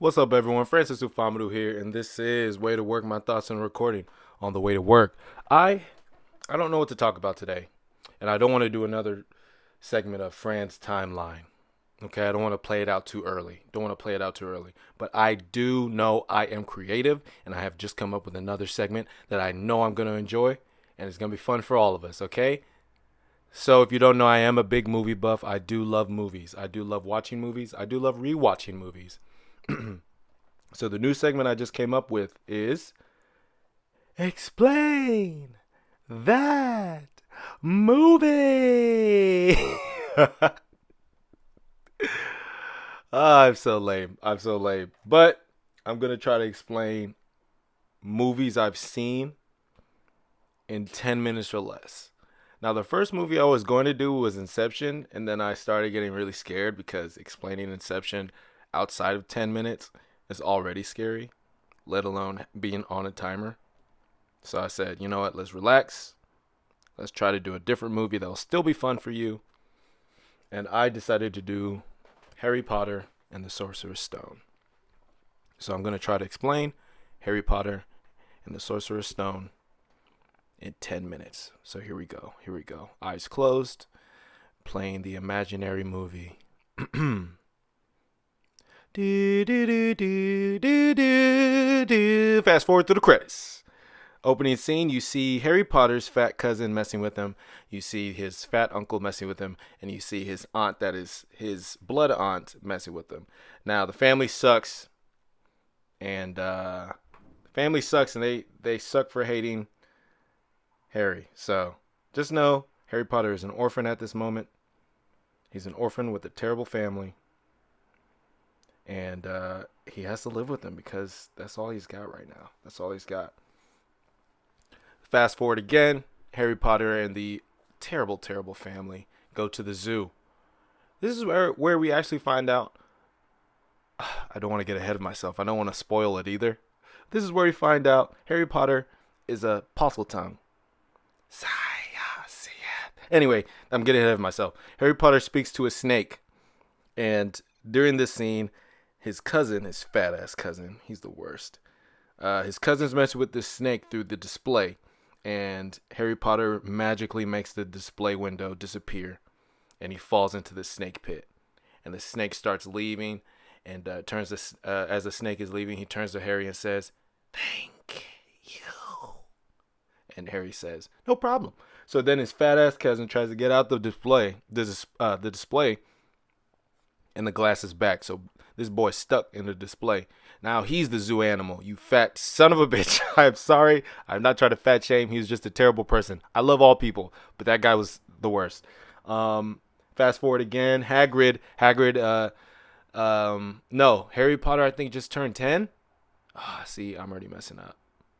What's up, everyone? Francis Ufamadu here, and this is Way to Work. My thoughts and recording on the way to work. I I don't know what to talk about today, and I don't want to do another segment of Fran's timeline. Okay, I don't want to play it out too early. Don't want to play it out too early. But I do know I am creative, and I have just come up with another segment that I know I'm going to enjoy, and it's going to be fun for all of us. Okay. So if you don't know, I am a big movie buff. I do love movies. I do love watching movies. I do love rewatching movies. So the new segment I just came up with is Explain That Movie. I'm so lame. I'm so lame. But I'm going to try to explain movies I've seen in 10 minutes or less. Now, the first movie I was going to do was Inception, and then I started getting really scared because explaining Inception outside of 10 minutes is already scary, let alone being on a timer. So I said, you know what, let's relax. Let's try to do a different movie that'll still be fun for you. And I decided to do Harry Potter and the Sorcerer's Stone. So I'm going to try to explain Harry Potter and the Sorcerer's Stone in 10 minutes. So here we go. Here we go. Eyes closed, playing the imaginary movie. Do, do, do, do, do, do, do. Fast forward to the credits. Opening scene, you see Harry Potter's fat cousin messing with him. You see his fat uncle messing with him. And you see his aunt, that is his blood aunt, messing with him. Now, the family sucks. And they suck for hating Harry. So just know Harry Potter is an orphan at this moment. He's an orphan with a terrible family. And he has to live with them because that's all he's got right now. That's all he's got. Fast forward again, Harry Potter and the terrible, terrible family go to the zoo. This is where we actually find out. I don't want to get ahead of myself. I don't want to spoil it either. This is where we find out Harry Potter is a Parseltongue. Anyway, I'm getting ahead of myself. Harry Potter speaks to a snake. And during this scene, his cousin, his fat ass cousin, he's the worst. His cousin's messing with this snake through the display. And Harry Potter magically makes the display window disappear. And he falls into the snake pit. And the snake starts leaving. And as the snake is leaving, he turns to Harry and says, "Thank you." And Harry says, "No problem." So then his fat ass cousin tries to get out the display, and the glass is back. So this boy's stuck in the display. Now he's the zoo animal. You fat son of a bitch. I'm sorry. I'm not trying to fat shame. He was just a terrible person. I love all people, but that guy was the worst. Fast forward again. No, Harry Potter, I think, just turned 10. See, I'm already messing up.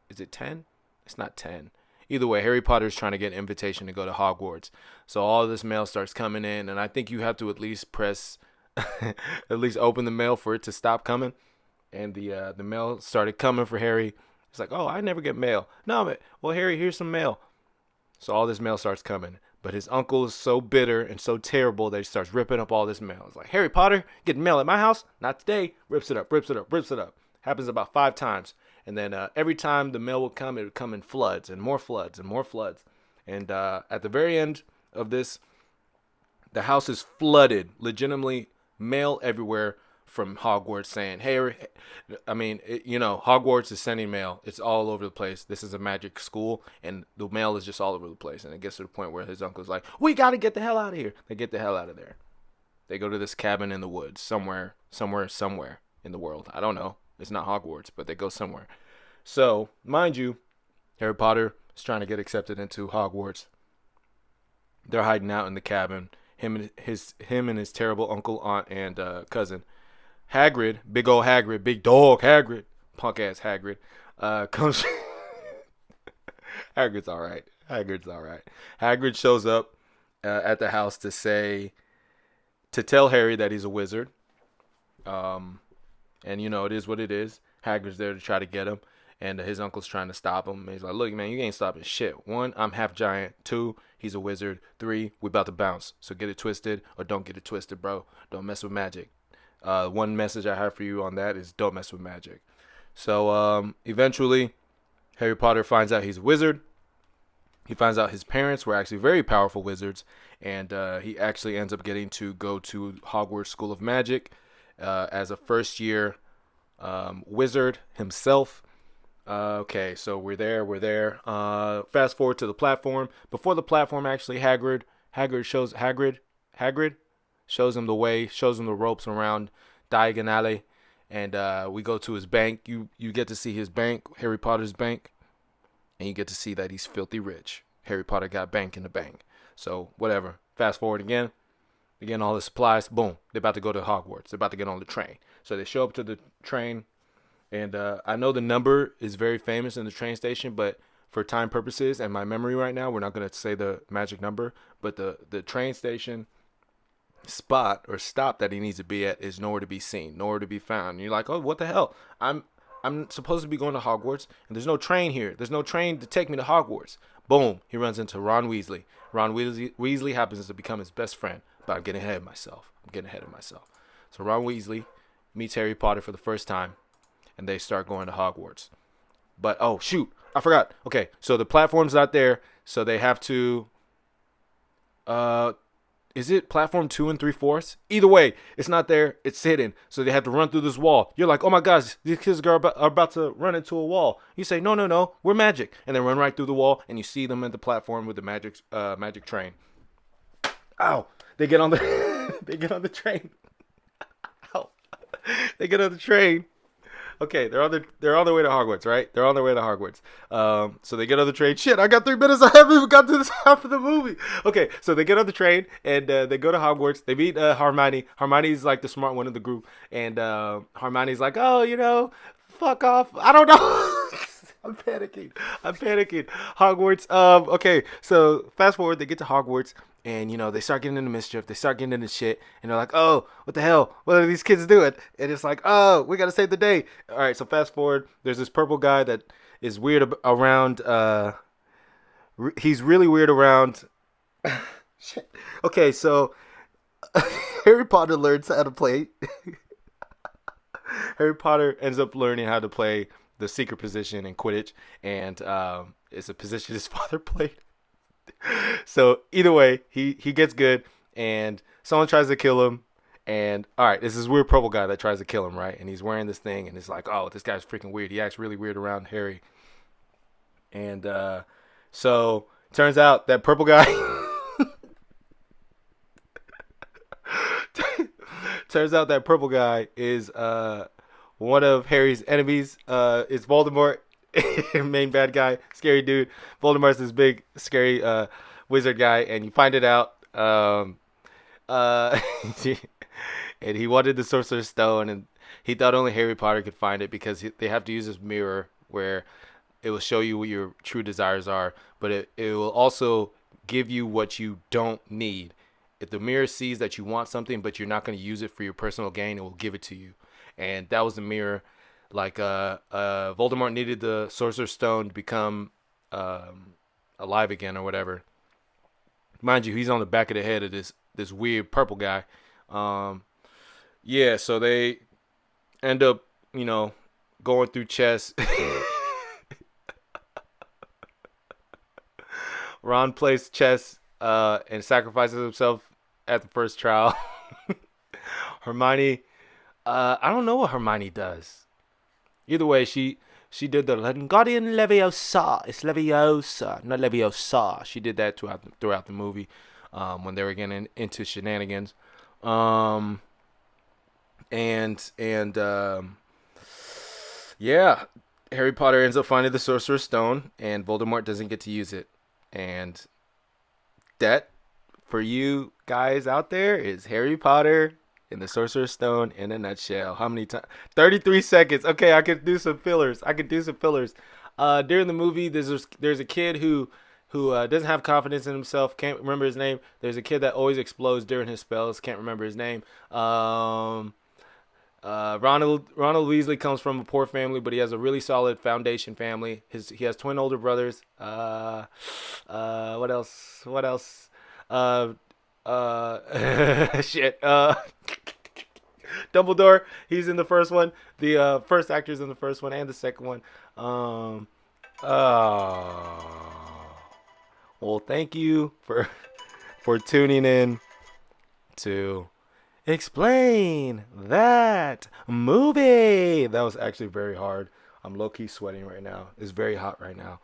Is it 10? It's not 10. Either way, Harry Potter's trying to get an invitation to go to Hogwarts. So all this mail starts coming in, and I think you have to at least press, at least open the mail for it to stop coming. And the mail started coming for Harry. It's like, oh, I never get mail. No, man. Well, Harry, here's some mail. So all this mail starts coming. But his uncle is so bitter and so terrible that he starts ripping up all this mail. It's like, Harry Potter, getting mail at my house? Not today. Rips it up, rips it up, rips it up. Happens about 5 times. And then every time the mail would come, it would come in floods and more floods and more floods. And at the very end of this, the house is flooded, legitimately mail everywhere from Hogwarts saying, hey, Hogwarts is sending mail. It's all over the place. This is a magic school, and the mail is just all over the place. And it gets to the point where his uncle's like, we got to get the hell out of here. They get the hell out of there. They go to this cabin in the woods, somewhere in the world. I don't know. It's not Hogwarts, but they go somewhere. So, mind you, Harry Potter is trying to get accepted into Hogwarts. They're hiding out in the cabin. Him and his terrible uncle, aunt, and cousin. Hagrid, big old Hagrid, big dog Hagrid, punk ass Hagrid, comes. Hagrid's all right. Hagrid shows up at the house to tell Harry that he's a wizard. And it is what it is. Hagrid's there to try to get him, and his uncle's trying to stop him. And he's like, "Look, man, you ain't stopping shit. 1, I'm half giant. 2, he's a wizard. 3, we about to bounce. So get it twisted or don't get it twisted, bro. Don't mess with magic. One message I have for you on that is don't mess with magic. So eventually, Harry Potter finds out he's a wizard. He finds out his parents were actually very powerful wizards, and he actually ends up getting to go to Hogwarts School of Magic as a first year wizard himself. Okay, so we're there. We're there. Fast forward to the platform. Before the platform, actually, Hagrid shows him the way, shows him the ropes around Diagon Alley, and we go to his bank. You get to see his bank, Harry Potter's bank, and you get to see that he's filthy rich. Harry Potter got bank in the bank. So whatever. Fast forward again. Again, all the supplies. Boom. They're about to go to Hogwarts. They're about to get on the train. So they show up to the train. And I know the number is very famous in the train station, but for time purposes and my memory right now, we're not going to say the magic number. But the train station spot or stop that he needs to be at is nowhere to be seen, nowhere to be found. And you're like, oh, what the hell? I'm supposed to be going to Hogwarts, and there's no train here. There's no train to take me to Hogwarts. Boom, he runs into Ron Weasley. Ron Weasley happens to become his best friend, but I'm getting ahead of myself. So Ron Weasley meets Harry Potter for the first time, and they start going to Hogwarts. But, oh, shoot, I forgot. Okay, so the platform's not there, so they have to is it platform 2 3/4? Either way, it's not there. It's hidden. So they have to run through this wall. You're like, oh my gosh, these kids are about to run into a wall. You say, no, no, no, we're magic. And then run right through the wall, and you see them at the platform with the magic train. Ow. They get on the they get on the train. Ow. They get on the train. Okay, they're on their way to Hogwarts, right? They're on their way to Hogwarts. So they get on the train. Shit, I got 3 minutes. I haven't even got to this half of the movie. Okay, so they get on the train and they go to Hogwarts. They meet Hermione. Hermione's like the smart one in the group, and Hermione's like, oh, fuck off. I don't know. I'm panicking. Hogwarts. Okay, so fast forward, they get to Hogwarts, and they start getting into mischief. They start getting into shit, and they're like, "Oh, what the hell? What are these kids doing?" And it's like, "Oh, we gotta save the day." All right, so fast forward. There's this purple guy that is weird around. He's really weird around. Shit. Okay, so Harry Potter learns how to play. Harry Potter ends up learning how to play the secret position in Quidditch, and it's a position his father played. So either way, he gets good, and someone tries to kill him. And all right, this is weird purple guy that tries to kill him, right? And he's wearing this thing, and it's like, oh, this guy's freaking weird. He acts really weird around Harry. And so turns out that purple guy. Turns out that purple guy is one of Harry's enemies. It's Voldemort, main bad guy, scary dude. Voldemort's this big, scary wizard guy, and you find it out. Uh, and he wanted the Sorcerer's Stone, and he thought only Harry Potter could find it because they have to use this mirror where it will show you what your true desires are, but it will also give you what you don't need. If the mirror sees that you want something, but you're not going to use it for your personal gain, it will give it to you. And that was the mirror. Like Voldemort needed the Sorcerer's Stone to become alive again or whatever. Mind you, he's on the back of the head of this weird purple guy. Yeah, so they end up, going through chess. Ron plays chess and sacrifices himself at the first trial. Hermione, I don't know what Hermione does. Either way, she did the Wingardium Leviosa. It's Leviosa, not Leviosa. She did that throughout the movie when they were getting into shenanigans. Yeah, Harry Potter ends up finding the Sorcerer's Stone, and Voldemort doesn't get to use it. And that, for you guys out there, is Harry Potter and the Sorcerer's Stone in a nutshell. How many times? 33 seconds. Okay, I could do some fillers. During the movie, there's a kid who doesn't have confidence in himself. Can't remember his name. There's a kid that always explodes during his spells. Can't remember his name. Ronald Weasley comes from a poor family, but he has a really solid foundation family. He has twin older brothers. What else? Shit. Dumbledore, he's in the first one. The first actor's in the first one and the second one. Um, oh, well, thank you for tuning in to explain that movie. That was actually very hard. I'm low key sweating right now. It's very hot right now.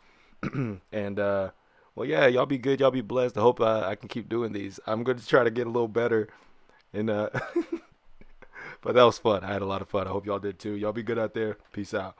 And well, yeah, y'all be good. Y'all be blessed. I hope I can keep doing these. I'm going to try to get a little better. And but that was fun. I had a lot of fun. I hope y'all did too. Y'all be good out there. Peace out.